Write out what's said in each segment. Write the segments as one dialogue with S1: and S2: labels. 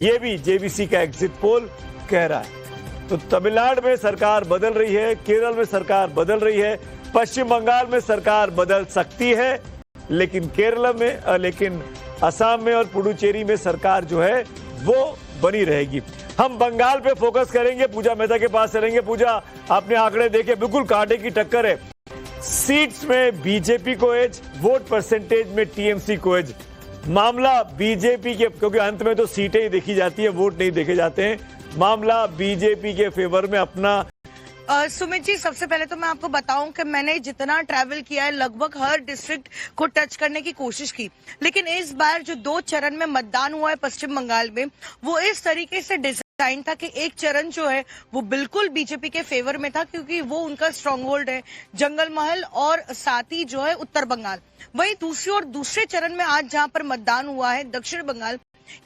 S1: ये भी जेवीसी का एग्जिट पोल कह रहा है। तो तमिलनाडु में सरकार बदल रही है, केरल में सरकार बदल रही है, पश्चिम बंगाल में सरकार बदल सकती है, लेकिन असम में और पुडुचेरी में सरकार जो है वो बनी रहेगी। हम बंगाल पे फोकस करेंगे, पूजा मेहता के पास चलेंगे। पूजा, आपने आंकड़े देखे, बिल्कुल कांटे की टक्कर है। सीट्स में बीजेपी को एज, वोट परसेंटेज में टीएमसी को एज। मामला बीजेपी के, क्योंकि अंत में तो सीटें ही देखी जाती है, वोट नहीं देखे जाते हैं। मामला बीजेपी के फेवर में अपना।
S2: सुमित जी, सबसे पहले तो मैं आपको बताऊं कि मैंने जितना ट्रैवल किया है लगभग हर डिस्ट्रिक्ट को टच करने की कोशिश की, लेकिन इस बार जो 2 चरण में मतदान हुआ है पश्चिम बंगाल में, वो इस तरीके से डिजाइन था कि एक चरण जो है वो बिल्कुल बीजेपी के फेवर में था, क्योंकि वो उनका स्ट्रांग होल्ड है जंगल महल और साथ ही जो है उत्तर बंगाल। वहीं दूसरी ओर दूसरे चरण में आज जहां पर मतदान हुआ है दक्षिण बंगाल,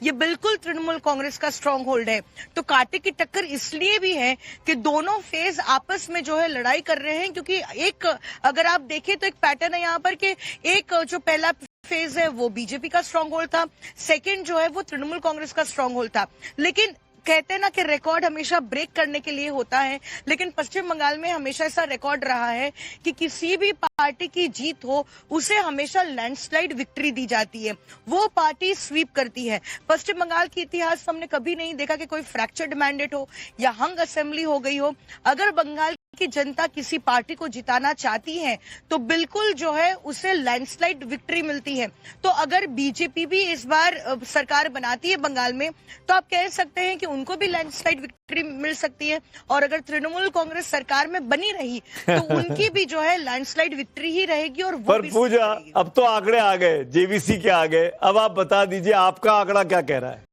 S2: ये बिल्कुल तृणमूल कांग्रेस का स्ट्रांग होल्ड है। तो कांटे की टक्कर इसलिए भी है कि दोनों फेज आपस में जो है लड़ाई कर रहे हैं, क्योंकि एक अगर आप देखें तो एक पैटर्न है यहाँ पर कि एक जो पहला फेज है वो बीजेपी का स्ट्रांग होल्ड था, सेकंड जो है वो तृणमूल कांग्रेस का स्ट्रांग होल्ड था। लेकिन कहते हैं ना कि रिकॉर्ड हमेशा ब्रेक करने के लिए होता है, लेकिन पश्चिम बंगाल में हमेशा ऐसा रिकॉर्ड रहा है कि किसी भी पार्टी की जीत हो उसे हमेशा लैंडस्लाइड विक्ट्री दी जाती है, वो पार्टी स्वीप करती है। पश्चिम बंगाल के इतिहास हमने कभी नहीं देखा कि कोई फ्रैक्चर्ड मैंडेट हो या हंग असेंबली हो गई हो। अगर बंगाल की जनता किसी पार्टी को जिताना चाहती है तो बिल्कुल जो है उसे लैंडस्लाइड विक्ट्री मिलती है। तो अगर बीजेपी भी इस बार सरकार बनाती है बंगाल में तो आप कह सकते हैं कि उनको भी लैंडस्लाइड विक्ट्री मिल सकती है, और अगर तृणमूल कांग्रेस सरकार में बनी रही तो उनकी भी जो है लैंडस्लाइड विक्ट्री ही रहेगी। और वो
S1: पर पूजा, अब तो आंकड़े आ गए, जेवीसी के आ गए, अब आप बता दीजिए आपका आंकड़ा क्या कह रहा है,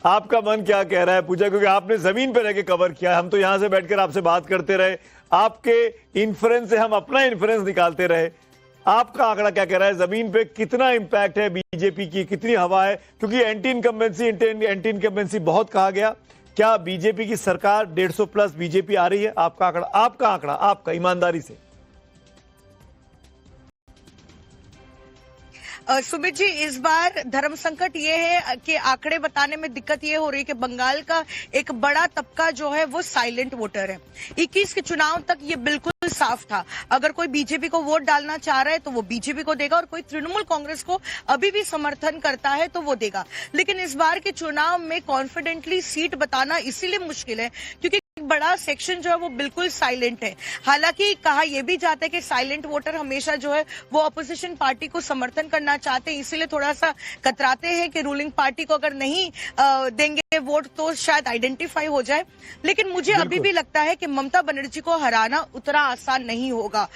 S1: आपका मन क्या कह रहा है पूजा, क्योंकि आपने जमीन पे रह के कवर किया। हम तो यहां से बैठकर आपसे बात करते रहे, आपके इन्फ्रेंस से हम अपना इन्फ्रेंस निकालते रहे। आपका आंकड़ा क्या कह रहा है, जमीन पे कितना इंपैक्ट है बीजेपी की, कितनी हवा है? क्योंकि एंटी इनकम्बेंसी बहुत कहा गया। क्या बीजेपी की सरकार 150 प्लस बीजेपी आ रही है? आपका आंकड़ा आपका ईमानदारी से।
S2: सुमित जी, इस बार धर्म संकट ये है कि आंकड़े बताने में दिक्कत ये हो रही है कि बंगाल का एक बड़ा तबका जो है वो साइलेंट वोटर है। 21 के चुनाव तक ये बिल्कुल साफ था, अगर कोई बीजेपी को वोट डालना चाह रहा है तो वो बीजेपी को देगा, और कोई तृणमूल कांग्रेस को अभी भी समर्थन करता है तो वो देगा। लेकिन इस बार के चुनाव में कॉन्फिडेंटली सीट बताना इसीलिए मुश्किल है क्योंकि बड़ा सेक्शन जो है वो बिल्कुल साइलेंट है। हालांकि कहा यह भी जाता है कि साइलेंट वोटर हमेशा जो है वो अपोजिशन पार्टी को समर्थन करना चाहते हैं, इसीलिए थोड़ा सा कतराते हैं कि रूलिंग पार्टी को अगर नहीं देंगे वोट तो शायद आइडेंटिफाई हो जाए। लेकिन मुझे अभी भी लगता है कि ममता बनर्जी को हराना उतना आसान नहीं होगा,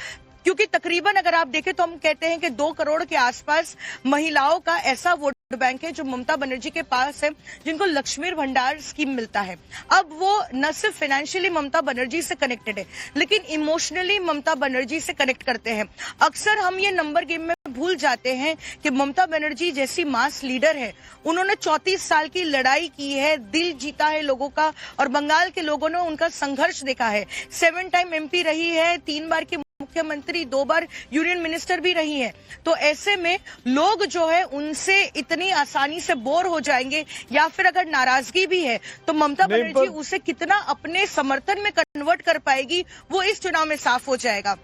S2: क्योंकि तकरीबन अगर आप देखें तो हम कहते हैं कि 2 करोड़ के आसपास महिलाओं का ऐसा वोट बैंक है जो ममता बनर्जी के पास है, जिनको लक्ष्मी भंडार स्कीम मिलता है। अब वो न सिर्फ फाइनेंशियली ममता बनर्जी से कनेक्टेड है, लेकिन इमोशनली ममता बनर्जी से कनेक्ट करते हैं। अक्सर हम ये नंबर गेम में भूल जाते हैं कि ममता बनर्जी जैसी मास लीडर है, उन्होंने 34 साल की लड़ाई की है, दिल जीता है लोगों का, और बंगाल के लोगों ने उनका संघर्ष देखा है। 7 टाइम MP रही है, 3 बार की मुख्यमंत्री, 2 बार यूनियन मिनिस्टर भी रही है। तो ऐसे में लोग जो है उनसे इतनी आसानी से बोर हो जाएंगे, या फिर अगर नाराजगी भी है तो ममता बनर्जी उसे कितना अपने समर्थन में कन्वर्ट कर पाएगी वो इस चुनाव में साफ हो जाएगा।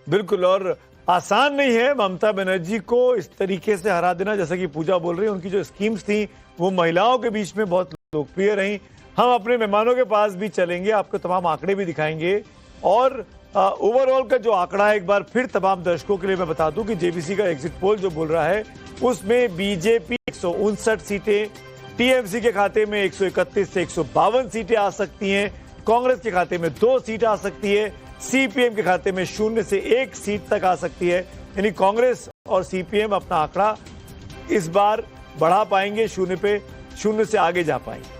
S1: बिल्कुल, और आसान नहीं है ममता बनर्जी को इस तरीके से हरा देना। जैसा कि पूजा बोल रही है, उनकी जो स्कीम्स थी वो महिलाओं के बीच में बहुत लोकप्रिय रही। हम अपने मेहमानों के पास भी चलेंगे, आपको तमाम आंकड़े भी दिखाएंगे, और ओवरऑल का जो आंकड़ा है एक बार फिर तमाम दर्शकों के लिए मैं बता दूं कि जेवीसी का एग्जिट पोल जो बोल रहा है उसमें बीजेपी 159 सीटें, टीएमसी के खाते में 131 से 152 सीटें आ सकती हैं, कांग्रेस के खाते में 2 सीट आ सकती है, सीपीएम के खाते में 0 से 1 सीट तक आ सकती है। यानी कांग्रेस और सीपीएम अपना आंकड़ा इस बार बढ़ा पाएंगे, 0 से आगे जा पाएंगे।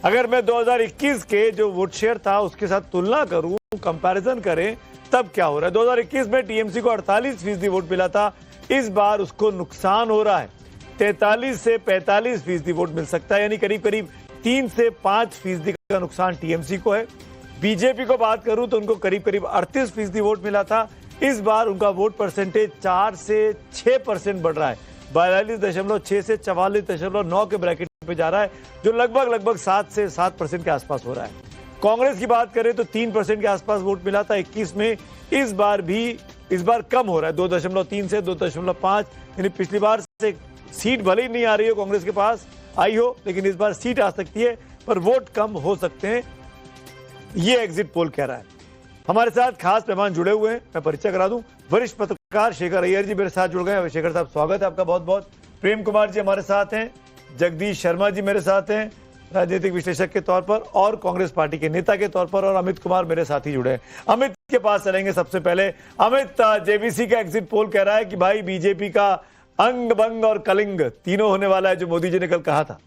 S1: अगर मैं 2021 के जो वोट शेयर था उसके साथ तुलना करूं, कंपैरिजन करें, तब क्या हो रहा है। 2021 में टीएमसी को 48% वोट मिला था, इस बार उसको नुकसान हो रहा है, 43 से 45% वोट मिल सकता है, यानी करीब करीब 3 से 5% का नुकसान टीएमसी को है। बीजेपी को बात करूं तो उनको करीब करीब 38% वोट मिला था, इस बार उनका वोट परसेंटेज 4 से 6% बढ़ रहा है। 42.6 से 44.9 के ब्रैकेट पे जा रहा है, जो लगभग 7 से 7% के आसपास हो रहा है। कांग्रेस की बात करें तो 3% के आसपास वोट मिला था 21 में, इस बार कम हो रहा है 2.3 से 2.5, यानी पिछली बार से सीट भले ही नहीं आ रही हो कांग्रेस के पास, आई हो, लेकिन इस बार सीट आ सकती है, पर वोट कम हो सकते हैं, ये एग्जिट पोल कह रहा है। हमारे साथ खास मेहमान जुड़े हुए हैं, मैं परिचय करा दूं, वरिष्ठ पत्रकार शेखर अय्यर जी मेरे साथ जुड़ गए हैं। शेखर साहब, स्वागत है आपका बहुत बहुत। प्रेम कुमार जी हमारे साथ हैं, जगदीश शर्मा जी मेरे साथ हैं राजनीतिक विश्लेषक के तौर पर और कांग्रेस पार्टी के नेता के तौर पर, और अमित कुमार मेरे साथ ही जुड़े हैं। अमित के पास चलेंगे सबसे पहले। अमित, जेबीसी का एग्जिट पोल कह रहा है कि भाई बीजेपी का अंग बंग और कलिंग तीनों होने वाला है, जो मोदी जी ने कल कहा था।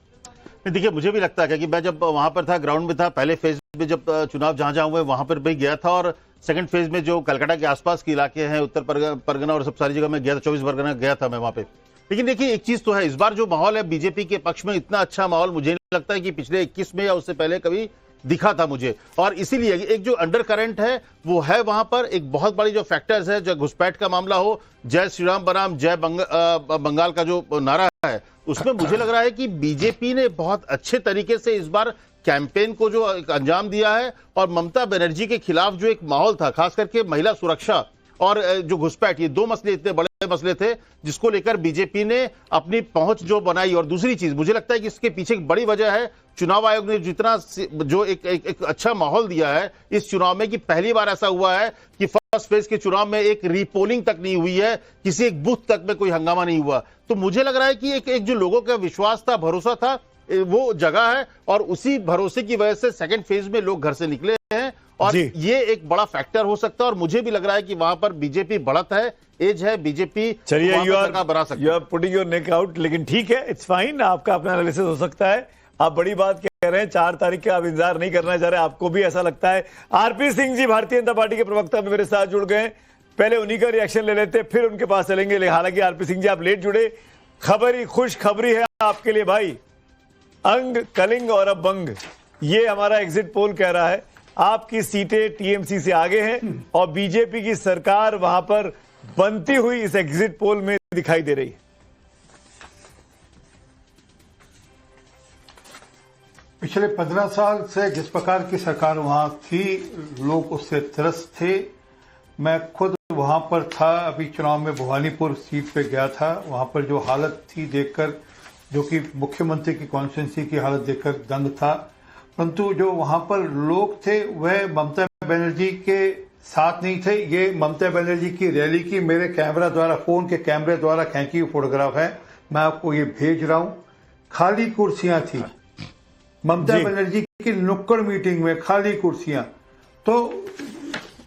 S3: देखिए, मुझे भी लगता है कि मैं जब वहां पर था, ग्राउंड में था, पहले फेज में जब चुनाव जहां हुए वहां पर भी गया था, और सेकंड फेज में जो कलकत्ता के आसपास के इलाके हैं, उत्तर परगना और सब सारी जगह में गया था, 24 परगना गया था मैं वहां पे। लेकिन देखिए, एक चीज तो है, इस बार जो माहौल है बीजेपी के पक्ष में, इतना अच्छा माहौल मुझे नहीं लगता है कि पिछले 21 में या उससे पहले कभी दिखा था मुझे। और इसीलिए एक जो अंडर करंट है वो है वहां पर, एक बहुत बड़ी जो फैक्टर्स है, जो घुसपैठ का मामला हो, जय श्री राम बनाम जय बंगाल का जो नारा है, उसमें मुझे लग रहा है कि बीजेपी ने बहुत अच्छे तरीके से इस बार कैंपेन को जो अंजाम दिया है, और ममता बनर्जी के खिलाफ जो एक माहौल था, खास करके महिला सुरक्षा और जो घुसपैठ, ये दो मसले इतने बड़े मसले थे जिसको लेकर बीजेपी ने अपनी पहुंच जो बनाई। और दूसरी चीज मुझे लगता है कि इसके पीछे एक बड़ी वजह है, चुनाव आयोग ने जितना जो एक अच्छा माहौल दिया है इस चुनाव में, कि पहली बार ऐसा हुआ है कि फर्स्ट फेज के चुनाव में एक रीपोलिंग तक नहीं हुई है, किसी एक बूथ तक में कोई हंगामा नहीं हुआ। तो मुझे लग रहा है कि एक जो लोगों का विश्वास था, भरोसा था, वो जगह है, और उसी भरोसे की वजह से सेकंड फेज में लोग घर से निकले हैं, और ये एक बड़ा फैक्टर हो सकता है। और मुझे भी लग रहा है कि वहां पर बीजेपी बढ़त है, एज है, बीजेपी
S1: चलिए
S3: you are
S1: putting your neck out, लेकिन ठीक है, इट्स फाइन, आपका अपना एनालिसिस हो सकता है। आप बड़ी बात कह रहे हैं, 4 तारीख के आप इंतजार नहीं करना चाह रहे, आपको भी ऐसा लगता है। आरपी सिंह जी भारतीय जनता पार्टी के प्रवक्ता में मेरे साथ जुड़ गए, पहले उन्हीं का रिएक्शन ले लेते, फिर उनके पास चलेंगे। हालांकि आरपी सिंह जी आप लेट जुड़े, खुश खबरी है आपके लिए भाई, अंग कलिंग और अब बंग, ये हमारा एग्जिट पोल कह रहा है। आपकी सीटें टीएमसी से आगे हैं और बीजेपी की सरकार वहां पर बनती हुई इस एग्जिट पोल में दिखाई दे रही है।
S4: पिछले 15 साल से जिस प्रकार की सरकार वहां थी, लोग उससे त्रस्त थे। मैं खुद वहां पर था, अभी चुनाव में भवानीपुर सीट पे गया था, वहां पर जो हालत थी देखकर, जो कि मुख्यमंत्री की कॉन्स्टिट्यूंसी की हालत देखकर दंग था। परंतु जो वहां पर लोग थे वह ममता बनर्जी के साथ नहीं थे। ये ममता बनर्जी की रैली की मेरे कैमरा द्वारा, फोन के कैमरे द्वारा खींची हुई फोटोग्राफ है, मैं आपको ये भेज रहा हूं। खाली कुर्सियां थी ममता बनर्जी की नुक्कड़ मीटिंग में, खाली कुर्सियां। तो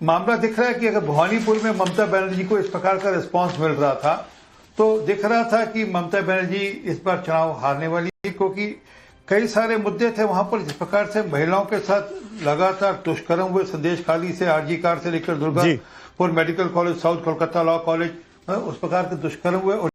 S4: मामला दिख रहा है कि अगर भवानीपुर में ममता बनर्जी को इस प्रकार का रिस्पांस मिल रहा था, तो दिख रहा था कि ममता बनर्जी इस बार चुनाव हारने वाली है, क्योंकि कई सारे मुद्दे थे वहां पर। जिस प्रकार से महिलाओं के साथ लगातार दुष्कर्म हुए, संदेश खाली से आरजी कार से लेकर Durgapur medical college, south Kolkata law college, उस प्रकार के दुष्कर्म हुए, और